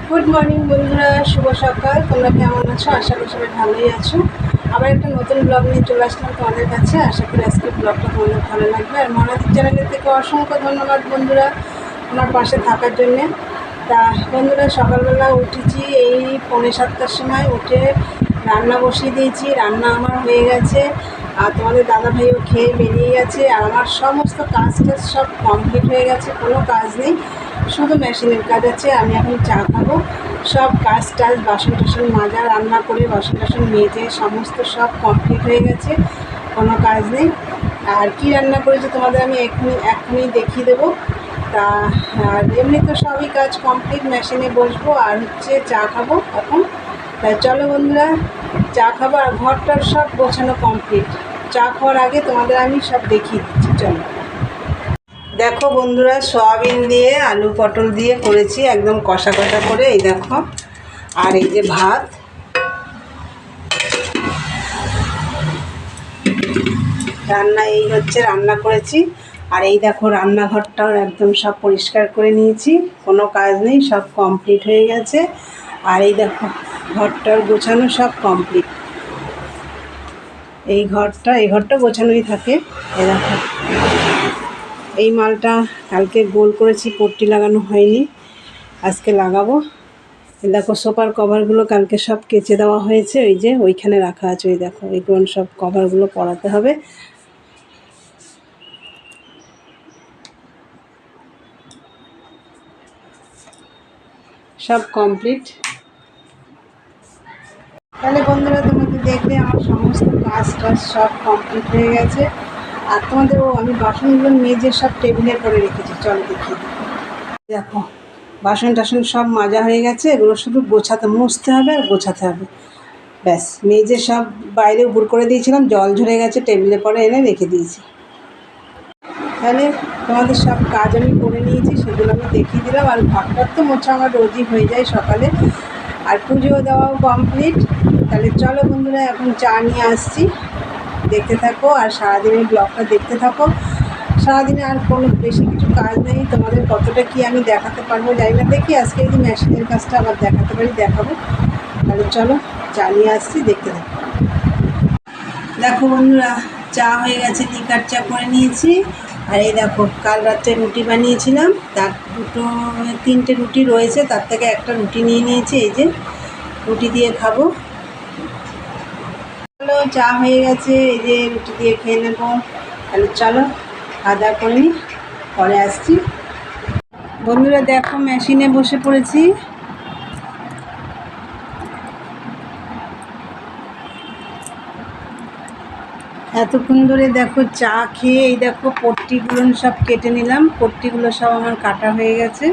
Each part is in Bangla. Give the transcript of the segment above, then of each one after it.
গুড মর্নিং বন্ধুরা, শুভ সকাল। তোমরা কেমন আছো? আশা করি সবাই ভালোই আছো। আবার একটা নতুন ব্লগ নিয়ে চলে আসলাম তোমাদের কাছে। আশা করি আজকে ব্লগটা তোমাদের ভালো লাগবে। আর মনাদির চ্যানেলের থেকে অসংখ্য ধন্যবাদ বন্ধুরা আমার পাশে থাকার জন্যে। তা বন্ধুরা, সকালবেলা উঠেছি এই 6:45টার সময়, উঠে রান্না বসিয়ে দিয়েছি। রান্না আমার হয়ে গেছে, আর তোমাদের দাদাভাইও খেয়ে বেরিয়ে গেছে। আর আমার সমস্ত কাজ সব কমপ্লিট হয়ে গেছে, কোনো কাজ নেই, শুধু মেশিনের কাজ আছে। আমি এখন চা খাবো। সব কাজ টাজ, বাসন টাসন মাজা, রান্না করে বাসন টাসন মেজে সমস্ত সব কমপ্লিট হয়ে গেছে, কোনো কাজ নেই। আর কি রান্না করেছি তোমাদের আমি এক্ষুনি দেখিয়ে দেবো। তা আর এমনি তো সবই কাজ কমপ্লিট, মেশিনে বসবো আর চা খাবো এখন। তাই চলো বন্ধুরা, চা খাবো। আর ঘরটার সব গোছানো কমপ্লিট। চা খাওয়ার আগে তোমাদের আমি সব দেখিয়ে দিচ্ছি, চলো। দেখো বন্ধুরা, সয়াবিন দিয়ে আলু পটল দিয়ে করেছি একদম কষা কষা করে, এই দেখো। আর এই যে ভাত, রান্না এই হচ্ছে, রান্না করেছি। আর এই দেখো রান্নাঘরটাও একদম সব পরিষ্কার করে নিয়েছি, কোনো কাজ নেই, সব কমপ্লিট হয়ে গেছে। আর এই দেখো ঘরটার গোছানো সব কমপ্লিট। এই ঘরটা গোছানোই থাকে। এই দেখো এই মালটা কালকে গোল করেছি, পট্টি লাগানো হয়নি, আজকে লাগাবো। দেখো সোফার কভারগুলো কালকে সব কেচে দেওয়া হয়েছে, ওই যে ওইখানে রাখা আছে। ওই দেখো এইগুলো সব কভারগুলো পরাতে হবে। সব কমপ্লিট। তাহলে বন্ধুরা, তোমাদের দেখবে আমার সমস্ত কাজ টাজ সব কমপ্লিট হয়ে গেছে। আর তোমাদেরও আমি বাসনগুলো মেজে সব টেবিলে করে রেখেছি, চলো দেখিয়ে দিই। দেখো বাসন টাসন সব মাজা হয়ে গেছে, এগুলো শুধু মুছতে হবে আর গোছাতে হবে, ব্যাস। মেজে সব বাইরে উপর করে দিয়েছিলাম, জল ঝরে গেছে, টেবিলে পরে এনে রেখে দিয়েছি। তাহলে তোমাদের সব কাজ আমি করে নিয়েছি, সেগুলো আমি দেখিয়ে দিলাম। আর ঘরটার তো মোছা আমার রোজই হয়ে যায় সকালে। আর পুজো দেওয়াও কমপ্লিট। তাহলে চলো বন্ধুরা, এখন চা নিয়ে আসছি, দেখতে থাকো আর সারাদিনের ব্লগটা দেখতে থাকো। সারাদিনে আর কোনো বেশি কিছু কাজ নেই, তোমাদের কতটা কি আমি দেখাতে পারবো জানি না, দেখি আজকে যদি মেশিনের কাজটা আবার দেখাতে পারি দেখাবো। তাহলে চলো চা নিয়ে আসছি, দেখতে থাকো। দেখো বন্ধুরা, চা হয়ে গেছে, লিকার চা করে নিয়েছি। আর এই দেখো কাল রাত্রে রুটি বানিয়েছিলাম, তার 3টে রুটি রয়েছে, তার থেকে একটা রুটি নিয়ে নিয়েছি। এই যে রুটি দিয়ে খাবো। চলো চা হয়ে গেছে, এই যে রুটি দিয়ে খেয়ে নেবো। তাহলে চলো খাওয়া দাওয়া করে নিই, পরে আসছি। বন্ধুরা দেখো, মেশিনে বসে পড়েছি। এতক্ষণ ধরে দেখো চা খেয়ে এই দেখো পট্টিগুলো সব কেটে নিলাম, পট্টিগুলো সব আমার কাটা হয়ে গেছে।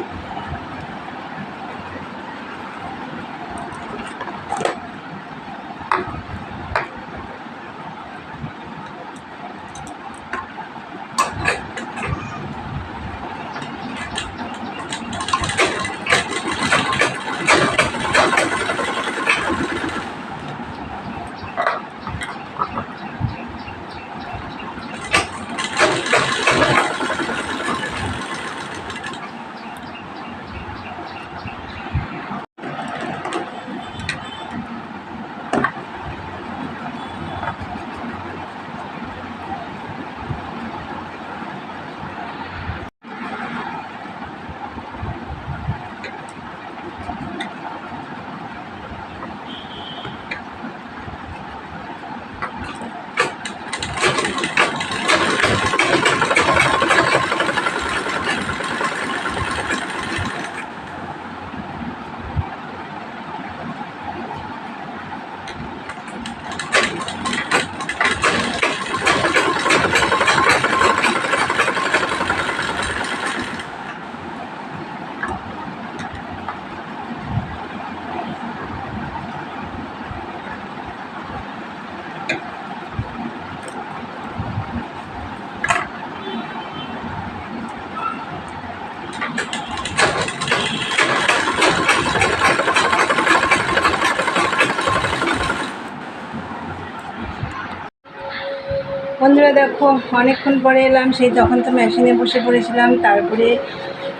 বন্ধুরা দেখো, অনেকক্ষণ পরে এলাম, সেই তখন তো মেশিনে বসে পড়েছিলাম। তারপরে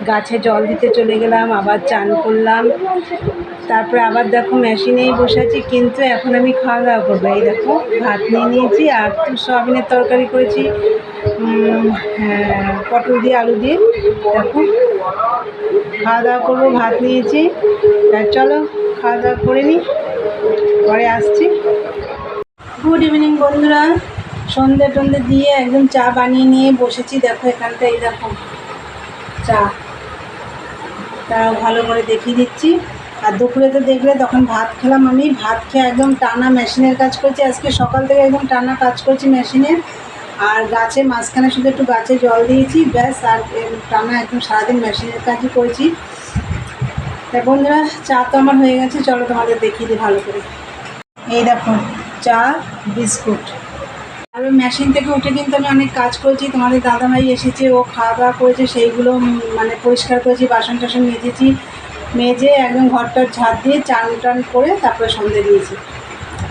গাছে জল দিতে চলে গেলাম, আবার চান করলাম, তারপরে আবার দেখো মেশিনেই বসেছি। কিন্তু এখন আমি খাওয়া দাওয়া করবো। এই দেখো ভাত নিয়ে নিয়েছি, আর একটু সয়াবিনের তরকারি করেছি, পটল দিয়ে আলু দিয়ে। দেখো খাওয়া দাওয়া করবো, ভাত নিয়েছি। চলো খাওয়া দাওয়া করে নিই, পরে আসছি। গুড ইভিনিং বন্ধুরা, সন্ধে টন্ধে দিয়ে একদম চা বানিয়ে নিয়ে বসেছি। দেখো এখানটা, এই দেখো চা, তা ভালো করে দেখিয়ে দিচ্ছি। আর দুপুরে তো দেখলে তখন ভাত খেলাম, আমি ভাত খেয়ে একদম টানা মেশিনের কাজ করছি। আজকে সকাল থেকে একদম টানা কাজ করছি মেশিনের, আর গাছে মাঝখানে শুধু একটু গাছে জল দিয়েছি ব্যাস। আর টানা একদম সারাদিন মেশিনের কাজই করেছি। তা বন্ধুরা চা তো আমার হয়ে গেছে, চলো তোমাদের দেখিয়ে দিই ভালো করে। এই দেখো চা, বিস্কুট। আর ওই মেশিন থেকে উঠে কিন্তু আমি অনেক কাজ করেছি। তোমাদের দাদাভাই এসেছে, ও খাওয়া দাওয়া করেছে, সেইগুলো মানে পরিষ্কার করেছি, বাসন টাসন মেজেছি, মেজে একদম ঘরটার ঝাড় দিয়ে চান টান করে তারপরে সন্ধে দিয়েছি।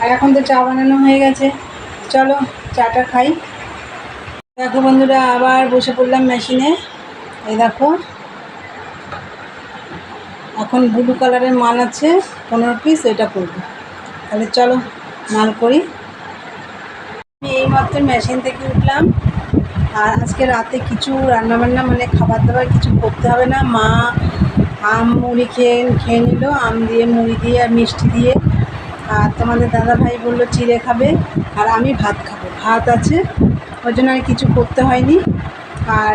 আর এখন তো চা বানানো হয়ে গেছে, চলো চাটা খাই। দেখো বন্ধুরা আবার বসে পড়লাম মেশিনে। এই দেখো এখন ব্লু কালারের মাল আছে 15 পিস, এটা করবো। তাহলে চলো মাল করি। আমি এইমাত্র মেশিন থেকে উঠলাম, আর আজকে রাতে কিছু রান্নাবান্না মানে খাবার দাবার কিছু করতে হবে না। মা আম মুড়ি খেয়ে নিল, আম দিয়ে মুড়ি দিয়ে আর মিষ্টি দিয়ে। আর তোমাদের দাদাভাই বললো চিড়ে খাবে, আর আমি ভাত খাবো, ভাত আছে, ওই জন্য আর কিছু করতে হয়নি। আর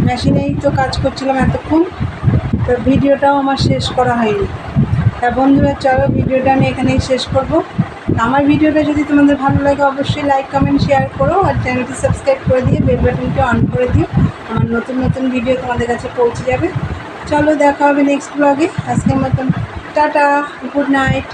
মেশিনেই তো কাজ করছিলাম এতক্ষণ, তো ভিডিওটাও আমার শেষ করা হয়নি। তা বন্ধুরা চলো ভিডিওটা আমি এখানেই শেষ করব। আমার ভিডিওটা যদি তোমাদের ভালো লাগে অবশ্যই লাইক কমেন্ট শেয়ার করো, আর চ্যানেলটি সাবস্ক্রাইব করে দিয়ে বেল বাটনটি অন করে দিও, আমার নতুন নতুন ভিডিও তোমাদের কাছে পৌঁছে যাবে। চলো দেখা হবে নেক্সট ব্লগে। আজকের মতন টাটা, গুড নাইট।